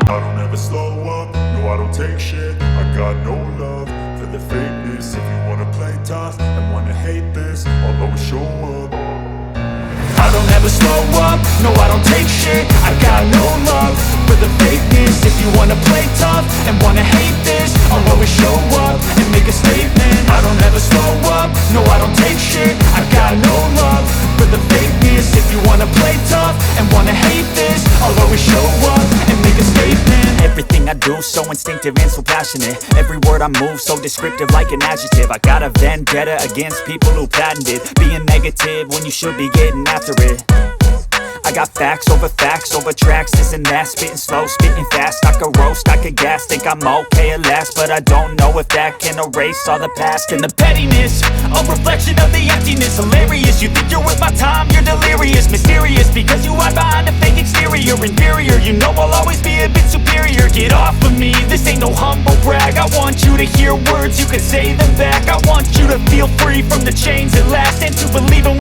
I don't ever slow up, no I don't take shit. I got no love for the fakeness. If you wanna play tough and wanna hate this, I'll always show up. I don't ever slow up, no I don't take shit. I got no love for the fakeness. If you wanna play tough and wanna hate this, I'll always show up and make a statement. I don't ever slow up, no I don't take shit. I got no love for the fakeness. If you wanna play tough and wanna hate this, I'll always show up and make a statement. Everything I do so instinctive and so passionate. Every word I move so descriptive like an adjective. I got a vendetta against people who patented being negative when you should be getting after it. I got facts over tracks, this and that. Spitting slow, spitting fast. I could roast, I could gas. Think I'm okay at last, but I don't know if that can erase all the past. And the pettiness, a reflection of the emptiness. Hilarious, you think you're worth my time, you're delirious. Mysterious, because you hide behind a fake exterior. Inferior, you know I'll always be a bit superior. Get off of me, this ain't no humble brag. I want you to hear words, you can say them back. I want you to feel free from the chains at last, and to believe in